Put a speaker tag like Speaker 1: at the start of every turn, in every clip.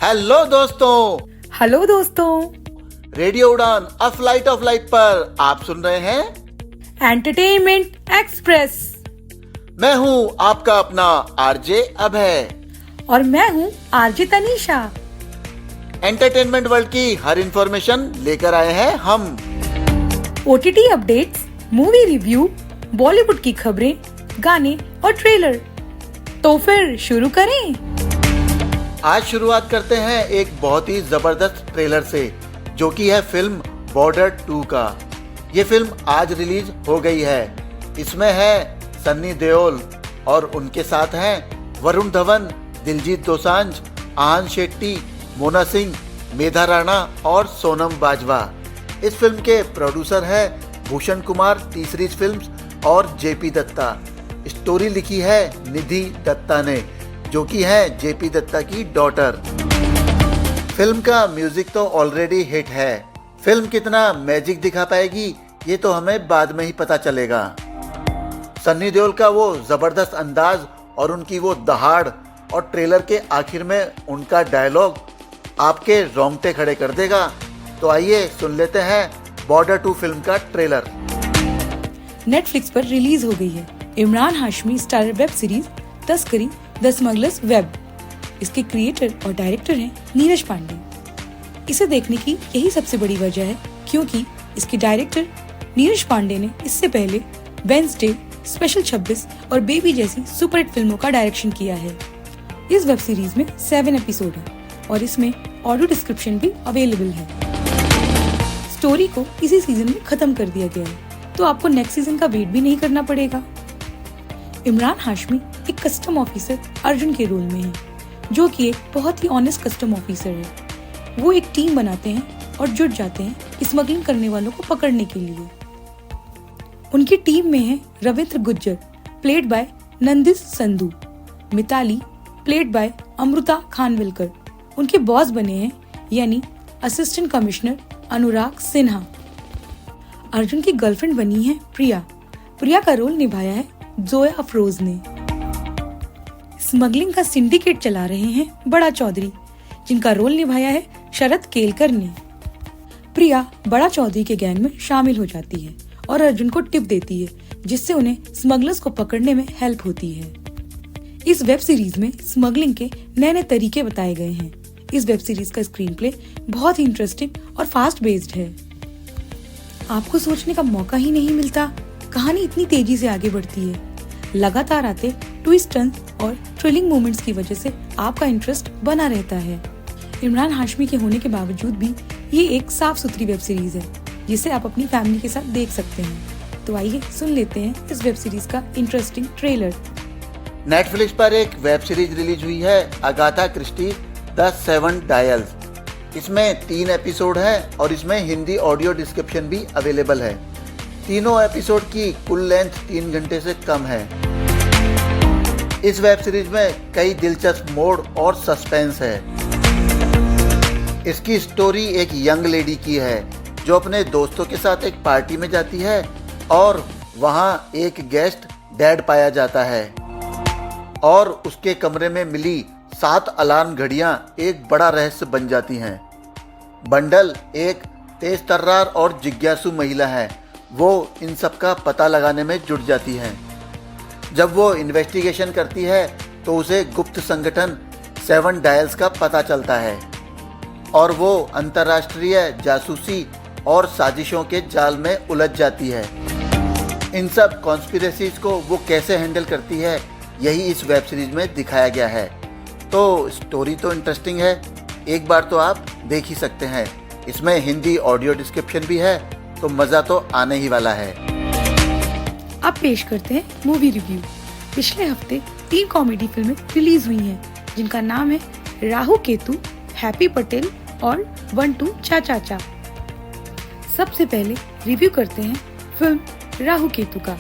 Speaker 1: Hello दोस्तों।
Speaker 2: Hello दोस्तों।
Speaker 1: Radio उड़ान अ फ्लाइट ऑफ लाइट पर आप सुन रहे हैं
Speaker 2: एंटरटेनमेंट एक्सप्रेस।
Speaker 1: मैं हूँ आपका अपना आरजे अभय।
Speaker 2: और मैं हूँ आरजे तनीषा।
Speaker 1: एंटरटेनमेंट वर्ल्ड की हर इंफॉर्मेशन लेकर आए हैं हम।
Speaker 2: OTT updates, movie review, Bollywood की खबरें, गाने और ट्रेलर। तो फिर शुरू करें।
Speaker 1: आज शुरुआत करते हैं एक बहुत ही जबरदस्त ट्रेलर से, जो कि है फिल्म बॉर्डर 2 का। ये फिल्म आज रिलीज हो गई है। इसमें है सन्नी देओल और उनके साथ हैं वरुण धवन, दिलजीत दोसांझ, आहान शेट्टी, मोना सिंह, मेधा राणा और सोनम बाजवा। इस फिल्म के प्रोड्यूसर है भूषण कुमार तीसरी फिल्म्स और जेपी दत्ता। स्टोरी लिखी है निधि दत्ता ने, जो कि है जेपी दत्ता की डॉटर। फिल्म का म्यूजिक तो ऑलरेडी हिट है। फिल्म कितना मैजिक दिखा पाएगी ये तो हमें बाद में ही पता चलेगा। सन्नी देओल का वो जबरदस्त अंदाज और उनकी वो दहाड़ और ट्रेलर के आखिर में उनका डायलॉग आपके रोंगटे खड़े कर देगा। तो आइए सुन लेते हैं बॉर्डर 2 फिल्म का ट्रेलर।
Speaker 2: नेटफ्लिक्स पर रिलीज हो गई है Imran Hashmi starrer web series तस्करी द स्मगलर्स वेब। इसके क्रिएटर और डायरेक्टर हैं नीरज पांडे। इसे देखने की यही सबसे बड़ी वजह है क्योंकि इसके डायरेक्टर नीरज पांडे ने इससे पहले वेंसडे, स्पेशल 26 और बेबी जैसी सुपरहिट फिल्मों का डायरेक्शन किया है। इस वेब सीरीज में 7 एपिसोड है और इसमें ऑडियो डिस्क्रिप्शन भी अवेलेबल है। स्टोरी को इसी सीजन में खत्म कर दिया गया है, तो आपको नेक्स्ट सीजन का वेट भी नहीं करना पड़ेगा। इमरान हाशमी एक कस्टम ऑफिसर अर्जुन के रोल में है, जो कि एक बहुत ही ऑनेस्ट कस्टम ऑफिसर है। वो एक टीम बनाते हैं और जुट जाते हैं स्मगलिंग करने वालों को पकड़ने के लिए। उनकी टीम में है Ravindra Gujjar played by Nandish Sandhu, Mitali played by Amruta Khanvilkar. उनके बॉस बने हैं यानी असिस्टेंट कमिश्नर अनुराग सिन्हा। अर्जुन की गर्लफ्रेंड बनी है प्रिया। प्रिया का रोल निभाया है जोया अफरोज ने। स्मगलिंग का सिंडिकेट चला रहे हैं बड़ा चौधरी, जिनका रोल निभाया है शरद केलकर ने। प्रिया बड़ा चौधरी के गैंग में शामिल हो जाती है और अर्जुन को टिप देती है, जिससे उन्हें स्मगलर्स को पकड़ने में हेल्प होती है। इस वेब सीरीज में स्मगलिंग के नए नए तरीके बताए गए हैं। इस वेब सीरीज का स्क्रीन प्ले बहुत ही इंटरेस्टिंग और फास्ट बेस्ड है। आपको सोचने का मौका ही नहीं मिलता, कहानी इतनी तेजी से आगे बढ़ती है। लगातार आते ट्विस्ट टर्न और थ्रिलिंग मोमेंट्स की वजह से आपका इंटरेस्ट बना रहता है। इमरान हाशमी के होने के बावजूद भी ये एक साफ सुथरी वेब सीरीज है, जिसे आप अपनी फैमिली के साथ देख सकते हैं। तो आइए सुन लेते हैं इस वेब सीरीज का इंटरेस्टिंग ट्रेलर।
Speaker 1: नेटफ्लिक्स पर एक वेब सीरीज रिलीज हुई है अगाथा क्रिस्टी द 7 डायल्स। इसमें 3 एपिसोड है और इसमें हिंदी ऑडियो डिस्क्रिप्शन भी अवेलेबल है। तीनों एपिसोड की कुल लेंथ 3 घंटे से कम है। इस वेब सीरीज में कई दिलचस्प मोड़ और सस्पेंस है। इसकी स्टोरी एक यंग लेडी की है, जो अपने दोस्तों के साथ एक पार्टी में जाती है और वहां एक गेस्ट डेड पाया जाता है और उसके कमरे में मिली 7 अलार्म घड़ियां एक बड़ा रहस्य बन जाती हैं। बंडल एक तेज तर्रार और जिज्ञासु महिला है। वो इन सब का पता लगाने में जुट जाती है। जब वो इन्वेस्टिगेशन करती है तो उसे गुप्त संगठन 7 डायल्स का पता चलता है और वो अंतर्राष्ट्रीय जासूसी और साजिशों के जाल में उलझ जाती है। इन सब कॉन्स्पिरेसीज को वो कैसे हैंडल करती है, यही इस वेब सीरीज में दिखाया गया है। तो स्टोरी तो इंटरेस्टिंग है, एक बार तो आप देख ही सकते हैं। इसमें हिंदी ऑडियो डिस्क्रिप्शन भी है, तो मजा तो आने ही वाला है।
Speaker 2: अब पेश करते हैं मूवी रिव्यू। पिछले हफ्ते 3 कॉमेडी फिल्में रिलीज हुई हैं, जिनका नाम है राहु केतु, हैप्पी पटेल और 1-2 चा। सबसे पहले रिव्यू करते हैं फिल्म राहु केतु का।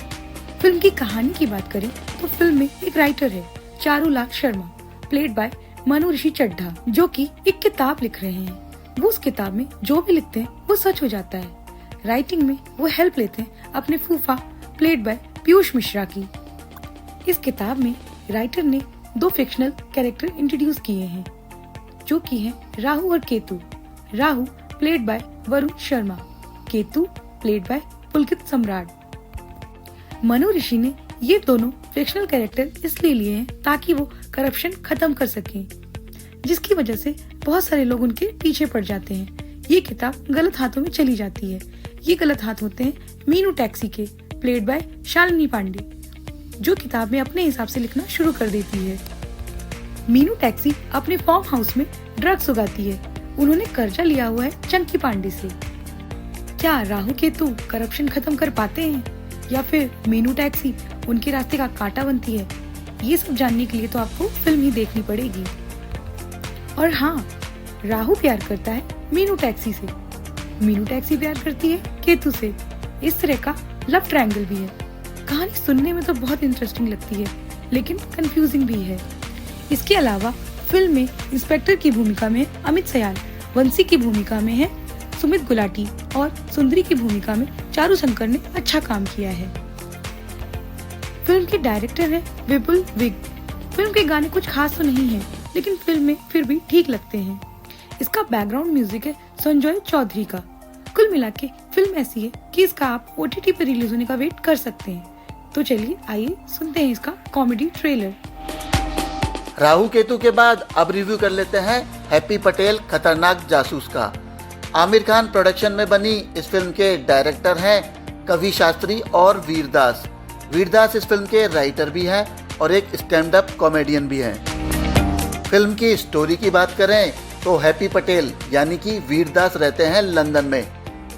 Speaker 2: फिल्म की कहानी की बात करें तो फिल्म में एक राइटर है चारुलाल शर्मा, प्लेड बाय मनु ऋषि चड्ढा, जो कि एक किताब लिख रहे हैं। वो उस किताब में जो भी लिखते हैं वो सच हो जाता है। राइटिंग में वो हेल्प लेते हैं अपने फूफा, प्लेड बाय पीयूष मिश्रा की। इस किताब में राइटर ने 2 फिक्शनल कैरेक्टर इंट्रोड्यूस किए हैं, जो कि है राहु और Ketu. Rahu played by Varun Sharma, Ketu played by Pulkit Samrat. Manu ऋषि ने ये दोनों फिक्शनल कैरेक्टर इसलिए लिए हैं ताकि वो करप्शन खत्म कर सकें, जिसकी वजह से बहुत सारे लोग उनके पीछे पड़ जाते हैं। ये किताब गलत हाथों में चली जाती है। ये गलत हाथ होते हैं मीनू टैक्सी के, प्लेड बाय शालिनी पांडे, जो किताब में अपने हिसाब से लिखना शुरू कर देती है। मीनू टैक्सी अपने फार्म हाउस में ड्रग्स उगाती है। उन्होंने कर्जा लिया हुआ है चंकी पांडे से। क्या राहु केतु करप्शन खत्म कर पाते हैं या फिर मीनू टैक्सी उनके रास्ते का कांटा बनती है? ये सब जानने के लिए तो आपको फिल्म ही देखनी पड़ेगी। और हाँ, राहु प्यार करता है मीनू टैक्सी से, मीनू टैक्सी प्यार करती है केतु से। इस तरह का लव ट्रायंगल भी है। कहानी सुनने में तो बहुत इंटरेस्टिंग लगती है, लेकिन कंफ्यूजिंग भी है। इसके अलावा फिल्म में इंस्पेक्टर की भूमिका में अमित सयाल, वंशी की भूमिका में है सुमित गुलाटी और सुंदरी की भूमिका में चारू शंकर ने अच्छा काम किया है। फिल्म के डायरेक्टर है विपुल विग। फिल्म के गाने कुछ खास तो नहीं है, लेकिन फिल्म में फिर भी ठीक लगते हैं। इसका बैकग्राउंड म्यूजिक है संजय चौधरी का। कुल मिला के फिल्म ऐसी है कि इसका आप OTT पर रिलीज होने का वेट कर सकते हैं। तो चलिए आइए सुनते हैं इसका कॉमेडी ट्रेलर।
Speaker 1: राहु केतु के बाद अब रिव्यू कर लेते हैं हैप्पी पटेल खतरनाक जासूस का। आमिर खान प्रोडक्शन में बनी इस फिल्म के डायरेक्टर हैं कवि शास्त्री और वीरदास। वीरदास इस फिल्म के राइटर भी हैं और एक स्टैंड अप कॉमेडियन भी हैं। फिल्म की स्टोरी की बात करें तो हैप्पी पटेल यानी कि वीरदास रहते हैं लंदन में।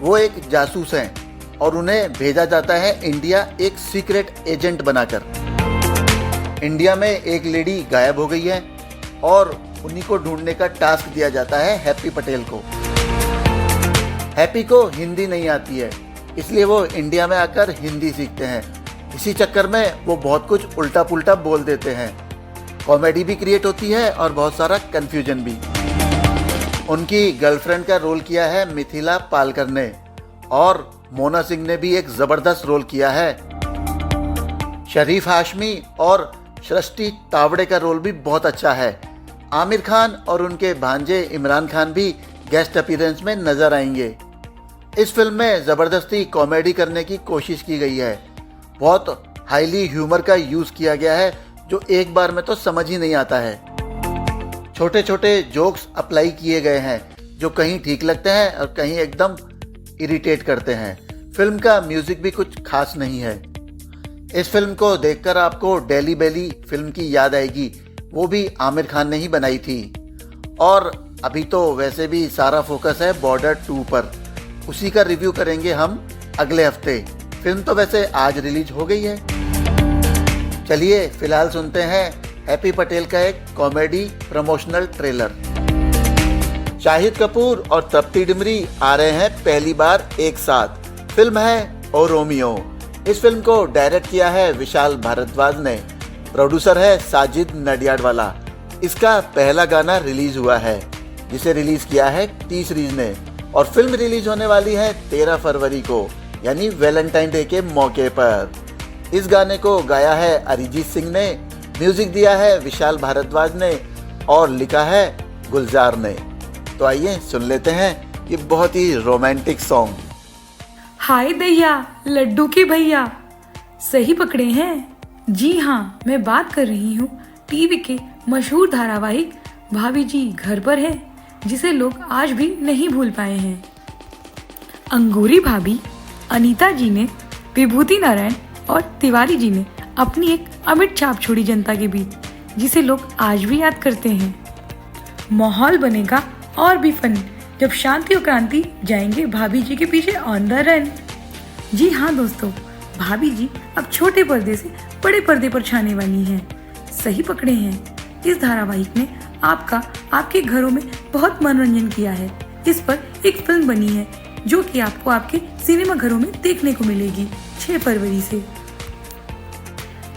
Speaker 1: वो एक जासूस हैं और उन्हें भेजा जाता है इंडिया एक सीक्रेट एजेंट बनाकर। इंडिया में एक लेडी गायब हो गई है और उन्हीं को ढूंढने का टास्क दिया जाता है हैप्पी पटेल को। हैप्पी को हिंदी नहीं आती है, इसलिए वो इंडिया में आकर हिंदी सीखते हैं। इसी चक्कर में वो बहुत कुछ उल्टा पुल्टा बोल देते हैं। कॉमेडी भी क्रिएट होती है और बहुत सारा कंफ्यूजन भी। उनकी गर्लफ्रेंड का रोल किया है मिथिला पालकर ने और मोना सिंह ने भी एक जबरदस्त रोल किया है। शरीफ हाशमी और सृष्टि तावड़े का रोल भी बहुत अच्छा है। आमिर खान और उनके भांजे इमरान खान भी गेस्ट अपीयरेंस में नजर आएंगे। इस फिल्म में जबरदस्ती कॉमेडी करने की कोशिश की गई है। बहुत हाईली ह्यूमर का यूज किया गया है जो एक बार में तो समझ ही नहीं आता है। छोटे छोटे जोक्स अप्लाई किए गए हैं जो कहीं ठीक लगते हैं और कहीं एकदम इरिटेट करते हैं। फिल्म का म्यूजिक भी कुछ खास नहीं है। इस फिल्म को देखकर आपको डेली बेली फिल्म की याद आएगी, वो भी आमिर खान ने ही बनाई थी। और अभी तो वैसे भी सारा फोकस है बॉर्डर 2 पर, उसी का रिव्यू करेंगे हम अगले हफ्ते। फिल्म तो वैसे आज रिलीज हो गई है। चलिए फिलहाल सुनते हैं हैप्पी पटेल का एक comedy promotional trailer. Shahid Kapoor और तप्ती डिमरी आ रहे हैं पहली बार एक साथ। फिल्म है ओ रोमियो। इस फिल्म को डायरेक्ट किया है विशाल भारद्वाज ने। प्रोड्यूसर है साजिद नडियाडवाला। इसका पहला गाना रिलीज हुआ है जिसे रिलीज किया है टी सीरीज ने और फिल्म रिलीज होने वाली है 13 फरवरी को यानी वैलेंटाइन डे के मौके पर। इस गाने को गाया है अरिजीत सिंह ने, म्यूजिक दिया है विशाल भारद्वाज ने और लिखा है गुलजार ने। तो आइए सुन लेते हैं ये बहुत ही रोमांटिक सॉन्ग।
Speaker 2: हाय दैया लड्डू के भैया, सही पकड़े हैं। जी हाँ, मैं बात कर रही हूँ टीवी के मशहूर धारावाहिक भाभी जी घर पर है, जिसे लोग आज भी नहीं भूल पाए हैं। अंगूरी भाभी अनीता जी ने, विभूति नारायण और तिवारी जी ने अपनी एक अमिट छाप छोड़ी जनता के बीच, जिसे लोग आज भी याद करते हैं। माहौल बनेगा और भी फन जब शांति और क्रांति जाएंगे भाभी जी के पीछे ऑन द रन। जी हाँ दोस्तों, भाभी जी अब छोटे पर्दे से बड़े पर्दे पर छाने वाली हैं। सही पकड़े हैं। इस धारावाहिक ने आपके घरों में बहुत मनोरंजन किया है। इस पर एक फिल्म बनी है जो कि आपको आपके सिनेमा घरों में देखने को मिलेगी 6 फरवरी से।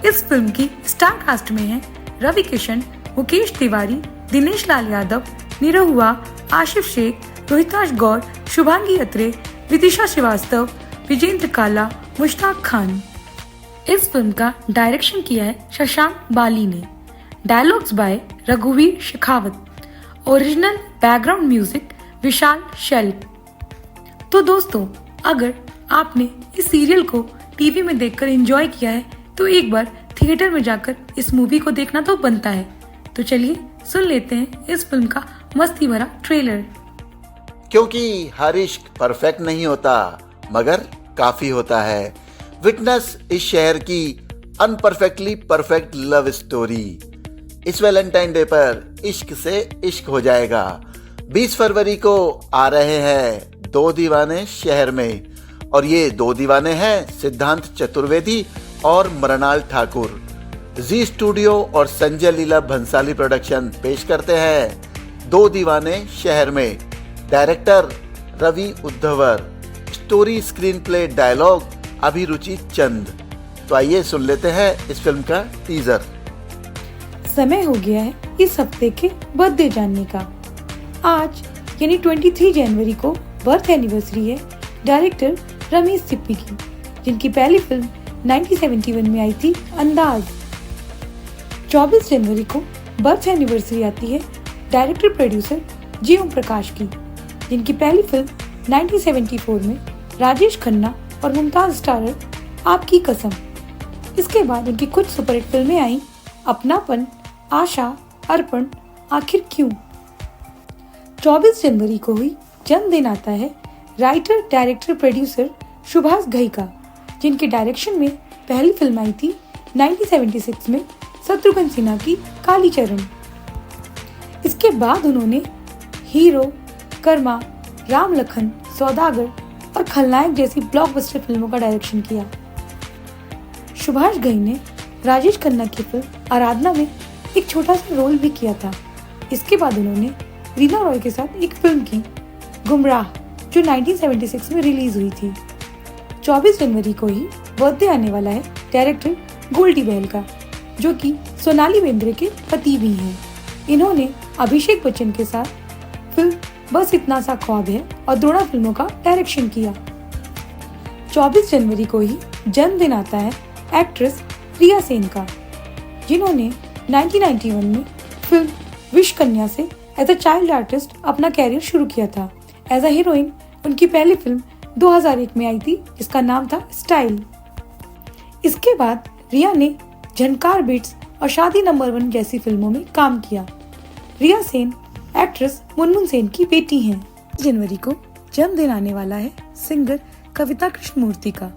Speaker 2: इस फिल्म की स्टार कास्ट में है रवि किशन, मुकेश तिवारी, दिनेश लाल यादव, निरहुआ, आशिफ शेख, रोहिताश गौर, शुभांगी अत्रे, विदिशा श्रीवास्तव, विजेंद्र काला, मुश्ताक खान। इस फिल्म का डायरेक्शन किया है शशांक बाली ने। डायलॉग्स बाय रघुवीर शेखावत ओरिजिनल बैकग्राउंड म्यूजिक विशाल शेल्प। तो दोस्तों, अगर आपने इस सीरियल को टीवी में देखकर एंजॉय किया है तो एक बार थिएटर में जाकर इस मूवी को देखना तो बनता है। तो चलिए सुन लेते हैं इस फिल्म का मस्ती भरा ट्रेलर।
Speaker 1: क्योंकि हर इश्क परफेक्ट नहीं होता मगर काफी होता है। विटनेस इस शहर की अनपरफेक्टली परफेक्ट लव स्टोरी। इस वैलेंटाइन डे पर इश्क से इश्क हो जाएगा। 20 फरवरी को आ रहे हैं दो दीवाने शहर में, और ये दो दीवाने हैं सिद्धांत चतुर्वेदी और मृणाल ठाकुर। जी स्टूडियो और संजय लीला भंसाली प्रोडक्शन पेश करते हैं दो दीवाने शहर में। Director Ravi Udyawar, story screenplay dialogue Abhiruchi Chand. तो आइए सुन लेते हैं इस फिल्म का टीजर।
Speaker 2: समय हो गया है इस हफ्ते के बर्थडे जानने का। आज यानी 23 जनवरी को बर्थ एनिवर्सरी है डायरेक्टर रमेश सिप्पी की, जिनकी पहली फिल्म 1971 में आई थी अंदाज। 24 जनवरी को बर्थ एनिवर्सरी आती है डायरेक्टर प्रोड्यूसर जी ओम प्रकाश की, जिनकी पहली फिल्म 1974 में राजेश खन्ना और मुमताज स्टारर आपकी कसम। इसके बाद उनकी कुछ सुपरहिट फिल्में आई, अपनापन, आशा, अर्पण, आखिर क्यों। 24 जनवरी को ही जन्मदिन आता है writer director producer Subhash Ghai का, जिनके डायरेक्शन में पहली फिल्म आई थी 1976 में शत्रुघ्न सिन्हा की कालीचरण। इसके बाद उन्होंने हीरो, कर्मा, राम लखन, सौदागर और खलनायक जैसी ब्लॉकबस्टर फिल्मों का डायरेक्शन किया। सुभाष घई ने राजेश खन्ना की फिल्म आराधना में एक छोटा सा रोल भी किया था। इसके बाद उन्होंने रीना रॉय के साथ एक फिल्म की, गुमराह, जो 1976 में रिलीज हुई थी। 24 जनवरी को ही बर्थडे आने वाला है डायरेक्टर गोल्डी बहल का, जो कि सोनाली बेंद्रे के पति भी हैं। इन्होंने अभिषेक बच्चन के साथ फिल्म बस इतना सा ख्वाब है और द्रोणा फिल्मों का डायरेक्शन किया। 24 जनवरी को ही जन्मदिन आता है एक्ट्रेस रिया सेन का, जिन्होंने 1991 में फिल्म विश कन्या से एज अ चाइल्ड आर्टिस्ट अपना कैरियर शुरू किया था। एज अ हीरोइन उनकी पहली फिल्म 2001 में आई थी, जिसका नाम था स्टाइल। इसके बाद रिया ने झनकार बीट्स और शादी नंबर 1 जैसी फिल्मों में काम किया। रिया सेन एक्ट्रेस मुनमुन सेन की बेटी हैं। जनवरी को जन्मदिन आने वाला है सिंगर कविता कृष्णमूर्ति का।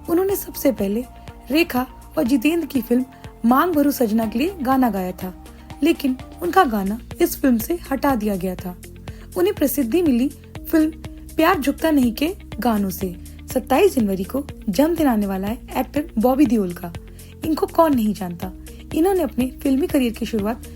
Speaker 2: उन्होंने सबसे पहले रेखा और जितेंद्र की फिल्म मांग भरू सजना के लिए गाना गाया था, लेकिन उनका गाना इस फिल्म से हटा दिया गया था। उन्हें प्रसिद्धि मिली फिल्म प्यार झुकता नहीं के गानों से। 27 जनवरी को जन्मदिन आने वाला है एक्टर बॉबी देओल का। इनको कौन नहीं जानता। इन्होंने अपने फिल्मी करियर की शुरुआत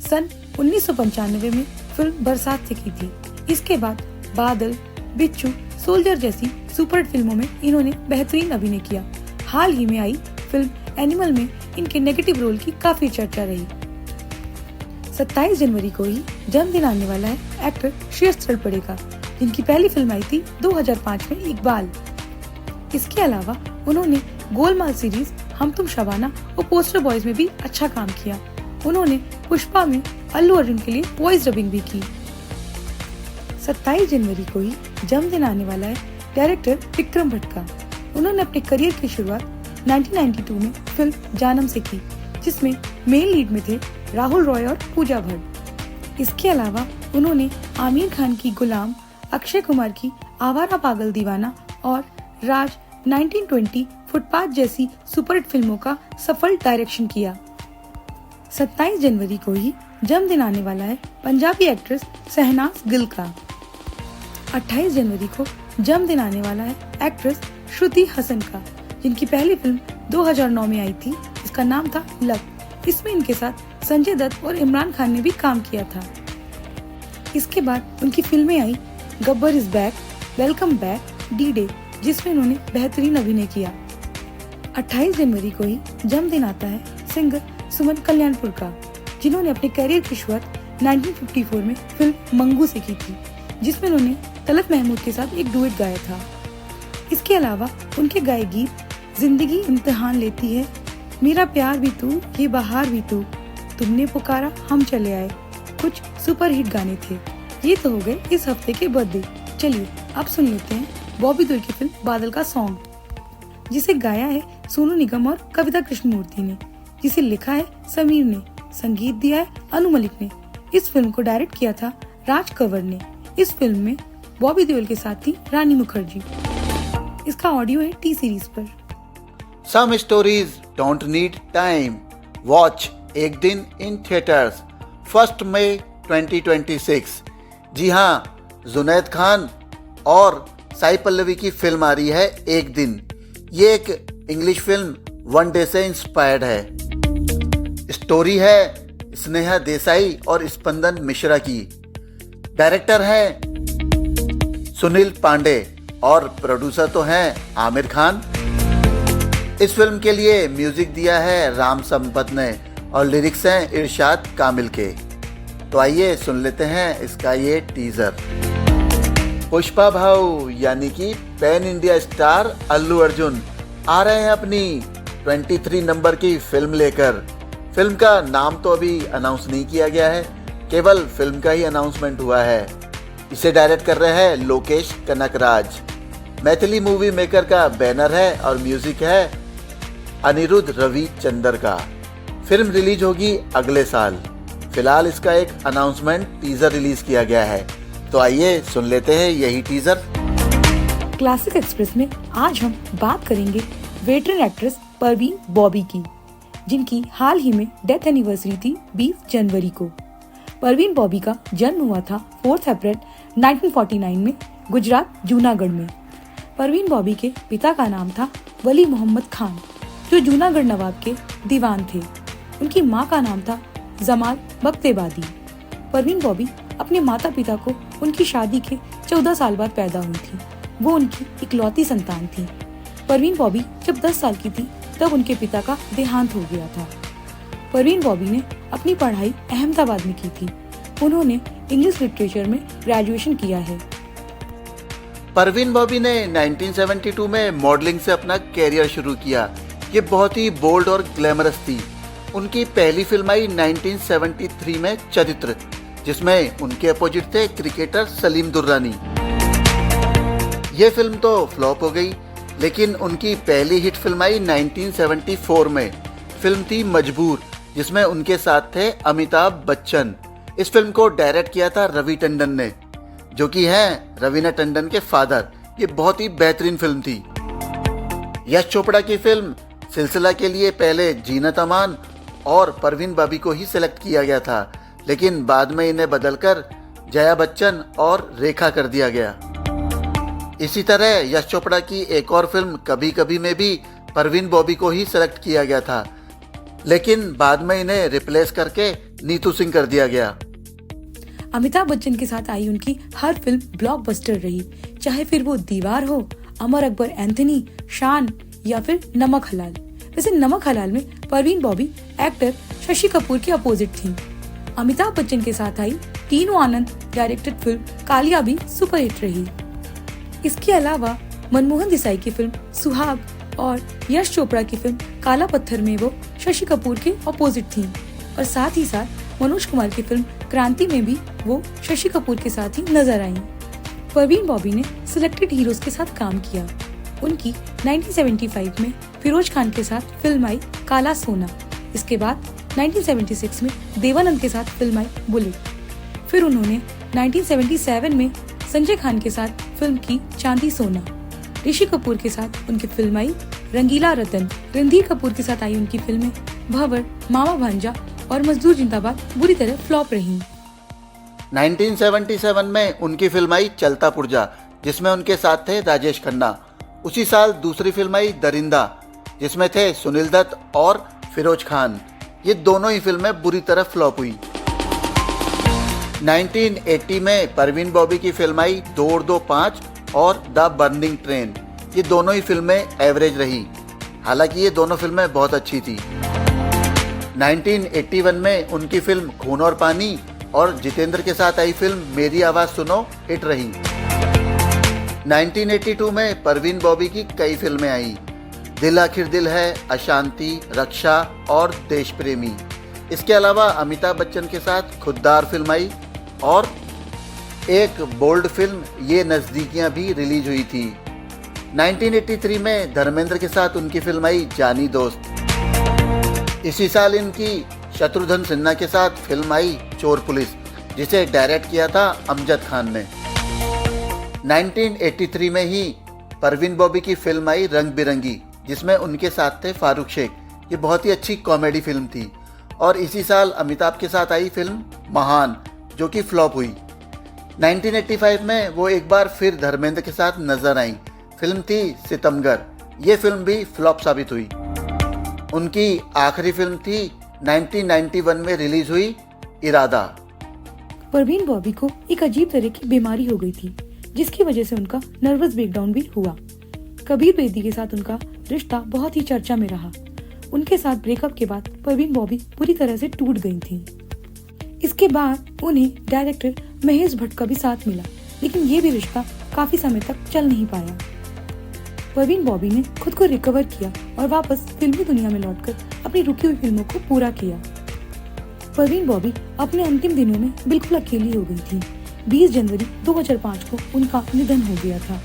Speaker 2: सन 1995 में फिल्म बरसात से की थी। इसके बाद बादल, बिच्छू, सोल्जर जैसी सुपरहिट फिल्मों में इन्होंने बेहतरीन अभिनय किया। हाल ही में आई फिल्म एनिमल में इनके नेगेटिव रोल की काफी चर्चा रही। 27 जनवरी को ही जन्मदिन आने वाला है एक्टर श्रेयस तलपड़े का, जिनकी पहली फिल्म आई थी 2005 में इकबाल। इसके अलावा उन्होंने गोलमाल सीरीज, हम तुम शबाना और पोस्टर बॉयज में भी अच्छा काम किया। उन्होंने पुष्पा में अल्लू अर्जुन के लिए वॉइस डबिंग भी की। 27 जनवरी को ही जन्मदिन आने वाला है डायरेक्टर विक्रम भट्ट का। उन्होंने अपने करियर की शुरुआत 1992 में फिल्म जानम से की, जिसमें मेन लीड में थे राहुल रॉय और पूजा भट्ट। इसके अलावा उन्होंने आमिर खान की गुलाम, अक्षय कुमार की आवारा पागल दीवाना और राज 1920, फुटपाथ जैसी सुपरहिट फिल्मों का सफल डायरेक्शन किया। 27 जनवरी को ही जन्मदिन आने वाला है पंजाबी एक्ट्रेस शहनाज गिल का। 28 जनवरी को जन्मदिन आने वाला है एक्ट्रेस श्रुति हसन का, जिनकी पहली फिल्म 2009 में आई थी, इसका नाम था लक। इसमें इनके साथ संजय दत्त और इमरान खान ने भी काम किया था। इसके बाद उनकी फिल्में आई Gabbar is back, welcome back, D day, जिसमें उन्होंने बेहतरीन अभिनय किया। 28 जनवरी को ही जन्मदिन आता है सिंगर सुमन कल्याणपुर का, जिन्होंने अपने करियर की शुरुआत 1954 में फिल्म मंगू से की थी, जिसमें उन्होंने तलत महमूद के साथ एक डुएट गाया था। इसके अलावा उनके गाए गीत जिंदगी इम्तिहान लेती है, मेरा प्यार भी तू, ये बहार भी तू, तुमने पुकारा हम चले आए, कुछ सुपरहिट गाने थे। ये तो हो गए इस हफ्ते के बर्थडे। चलिए अब सुन लेते हैं बॉबी देओल की फिल्म बादल का सॉन्ग, जिसे गाया है सोनू निगम और कविता कृष्णमूर्ति ने, जिसे लिखा है समीर ने, संगीत दिया है अनु मलिक ने। इस फिल्म को डायरेक्ट किया था राज कंवर ने। इस फिल्म में बॉबी देओल के साथ थी रानी मुखर्जी। इसका ऑडियो है टी सीरीज पर।
Speaker 1: Some stories don't need time. Watch एक दिन in theaters 1 मई 2026। जी हाँ, जुनैद खान और साई पल्लवी की फिल्म आ रही है एक दिन। ये एक इंग्लिश फिल्म वन डे से इंस्पायर्ड है। स्टोरी है स्नेहा देसाई और स्पंदन मिश्रा की। डायरेक्टर है सुनील पांडे और प्रोड्यूसर तो हैं आमिर खान। इस फिल्म के लिए म्यूजिक दिया है राम संपत ने और लिरिक्स हैं इरशाद कामिल के। तो आइए सुन लेते हैं इसका ये टीजर। पुष्पा भाऊ यानी कि pan India star Allu Arjun आ रहे हैं अपनी 23 नंबर की फिल्म लेकर। फिल्म का नाम तो अभी अनाउंस नहीं किया गया है, केवल फिल्म का ही अनाउंसमेंट हुआ है। इसे डायरेक्ट कर रहे हैं लोकेश कनकराज। मैथिली मूवी मेकर का बैनर है और म्यूजिक है अनिरुद्ध रविचंद्र का। फिल्म रिलीज होगी अगले साल। फिलहाल इसका एक अनाउंसमेंट टीजर रिलीज किया गया है। तो आइए सुन लेते हैं यही टीजर।
Speaker 2: क्लासिक एक्सप्रेस में आज हम बात करेंगे वेटरन एक्ट्रेस परवीन बॉबी की, जिनकी हाल ही में डेथ एनिवर्सरी थी 20 जनवरी को। परवीन बॉबी का जन्म हुआ था 4 अप्रैल 1949 में गुजरात जूनागढ़ में। परवीन बॉबी के पिता का नाम था वली मोहम्मद खान, जो जूनागढ़ नवाब के दीवान थे। उनकी माँ का नाम था जमाल बख्तेबादी। परवीन बॉबी अपने माता पिता को उनकी शादी के 14 साल बाद पैदा हुई थी। वो उनकी इकलौती संतान थी। परवीन बॉबी जब 10 साल की थी तब उनके पिता का देहांत हो गया था। परवीन बॉबी ने अपनी पढ़ाई अहमदाबाद में की थी। उन्होंने इंग्लिश लिटरेचर में ग्रेजुएशन किया है।
Speaker 1: परवीन बॉबी ने 1972 में मॉडलिंग से अपना कैरियर शुरू किया। ये बहुत ही बोल्ड और ग्लैमरस थी। उनकी पहली फिल्म आई 1973 में चरित्र, जिसमें उनके अपोजिट थे क्रिकेटर सलीम दुर्रानी। ये फिल्म तो फ्लॉप हो गई, लेकिन उनकी पहली हिट फिल्म आई 1974 में। फिल्म थी मजबूर, जिसमें उनके साथ थे अमिताभ बच्चन। इस फिल्म को डायरेक्ट किया था रवि टंडन ने, जो कि हैं रवीना टंडन के फादर। ये बहुत ही बेहतरीन फिल्म थी। यश चोपड़ा की फिल्म सिलसिला के लिए पहले जीनत अमान और परवीन बॉबी को ही सिलेक्ट किया गया था, लेकिन बाद में इन्हें बदलकर जया बच्चन और रेखा कर दिया गया। इसी तरह यश चोपड़ा की एक और फिल्म कभी कभी में भी परवीन बॉबी को ही सिलेक्ट किया गया था, लेकिन बाद में इन्हें रिप्लेस करके नीतू सिंह कर दिया गया।
Speaker 2: अमिताभ बच्चन के साथ आई उनकी हर फिल्म ब्लॉकबस्टर रही, चाहे फिर वो दीवार हो, अमर अकबर एंथनी, शान या फिर नमक हलाल। वैसे नमक हलाल में परवीन बॉबी एक्टर शशि कपूर के अपोजिट थी। अमिताभ बच्चन के साथ आई तीनों आनंद डायरेक्टेड फिल्म कालिया भी सुपरहिट रही। इसके अलावा मनमोहन देसाई की फिल्म सुहाग और यश चोपड़ा की फिल्म काला पत्थर में वो शशि कपूर के अपोजिट थी, और साथ ही साथ मनोज कुमार की फिल्म क्रांति में भी वो शशि कपूर के साथ ही नजर आई। परवीन बॉबी ने सिलेक्टेड हीरोज के साथ काम किया। उनकी 1975 में फिरोज खान के साथ फिल्म आई काला सोना। इसके बाद 1976 में देवानंद के साथ फिल्म आई बुलेट। फिर उन्होंने 1977 में संजय खान के साथ फिल्म की चांदी सोना। ऋषि कपूर के साथ उनकी फिल्म आई रंगीला रतन। रणधीर कपूर के साथ आई उनकी फिल्में भंवर, मामा भांजा और मजदूर जिंदाबाद बुरी तरह फ्लॉप रही।
Speaker 1: 1977 में उनकी फिल्म आई चलता पुर्जा, जिसमें उनके साथ थे राजेश खन्ना। उसी साल दूसरी फिल्म आई दरिंदा, जिसमें थे सुनील दत्त और फिरोज खान। ये दोनों ही फिल्में बुरी तरह फ्लॉप हुई। 1980 में परवीन बॉबी की फिल्म आई दौड़ दो 5 और द बर्निंग ट्रेन। ये दोनों ही फिल्में एवरेज रही, हालांकि ये दोनों फिल्में बहुत अच्छी थी। 1981 में उनकी फिल्म खून और पानी और जितेंद्र के साथ आई फिल्म मेरी आवाज सुनो हिट रही। 1982 में परवीन बॉबी की कई फिल्में आई। दिल आखिर दिल है, अशांति, रक्षा और देश प्रेमी। इसके अलावा अमिताभ बच्चन के साथ खुददार फिल्म आई और एक बोल्ड फिल्म ये नज़दीकियां भी रिलीज हुई थी। 1983 में धर्मेंद्र के साथ उनकी फिल्म आई जानी दोस्त। इसी साल इनकी शत्रुघ्न सिन्हा के साथ फिल्म आई चोर पुलिस, जिसे डायरेक्ट किया था अमजद खान ने। 1983 में ही परवीन बॉबी की फिल्म आई रंग बिरंगी, जिसमें उनके साथ थे फारूक शेख। ये बहुत ही अच्छी कॉमेडी फिल्म थी। और इसी साल अमिताभ के साथ आई फिल्म महान, जो कि फ्लॉप हुई। 1985 में वो एक बार फिर धर्मेंद्र के साथ नजर आई। फिल्म थी सितमगर। ये फिल्म भी फ्लॉप साबित हुई। उनकी आखिरी फिल्म थी 1991 में रिलीज हुई इरादा।
Speaker 2: परवीन बॉबी को एक अजीब तरह की बीमारी हो गई थी, जिसकी वजह से उनका नर्वस ब्रेकडाउन भी हुआ। कबीर बेदी के साथ उनका रिश्ता बहुत ही चर्चा में रहा। उनके साथ ब्रेकअप के बाद परवीन बॉबी पूरी तरह से टूट गई थी। इसके बाद उन्हें डायरेक्टर महेश भट्ट का भी साथ मिला, लेकिन ये भी रिश्ता काफी समय तक चल नहीं पाया। परवीन बॉबी ने खुद को रिकवर किया और वापस फिल्मी दुनिया में लौटकर अपनी रुकी हुई फिल्मों को पूरा किया। परवीन बॉबी अपने अंतिम दिनों में बिल्कुल अकेली हो गई थी। 20 जनवरी 2005 को उनका निधन हो गया था।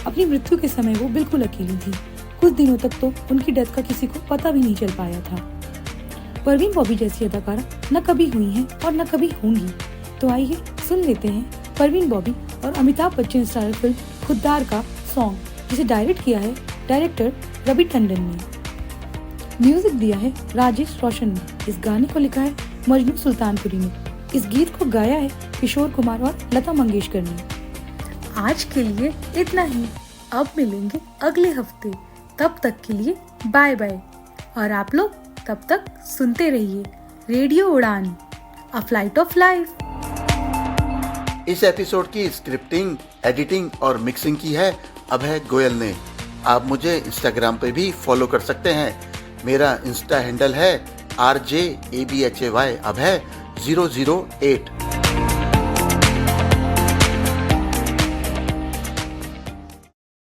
Speaker 2: अपनी मृत्यु के समय वो बिल्कुल अकेली थी। कुछ दिनों तक तो उनकी डेथ का किसी को पता भी नहीं चल पाया था। परवीन बॉबी जैसी अदाकारा न कभी हुई हैं और न कभी होंगी। तो आइए सुन लेते हैं परवीन बॉबी और अमिताभ बच्चन स्टारर फिल्म खुददार का सॉन्ग, जिसे डायरेक्ट किया है डायरेक्टर रवि टंडन ने। म्यूजिक दिया है राजेश रोशन ने। इस गाने को लिखा है मजनू सुल्तानपुरी ने। इस गीत को गाया है किशोर कुमार और लता मंगेशकर ने। आज के लिए इतना ही। अब मिलेंगे अगले हफ्ते। तब तक के लिए बाय बाय। और आप लोग तब तक सुनते रहिए रेडियो उड़ान, अ फ्लाइट ऑफ लाइफ।
Speaker 1: इस एपिसोड की स्क्रिप्टिंग, एडिटिंग और मिक्सिंग की है अभय गोयल ने। आप मुझे इंस्टाग्राम पे भी फॉलो कर सकते हैं। मेरा इंस्टा हैंडल है RJABHAY अभय 008।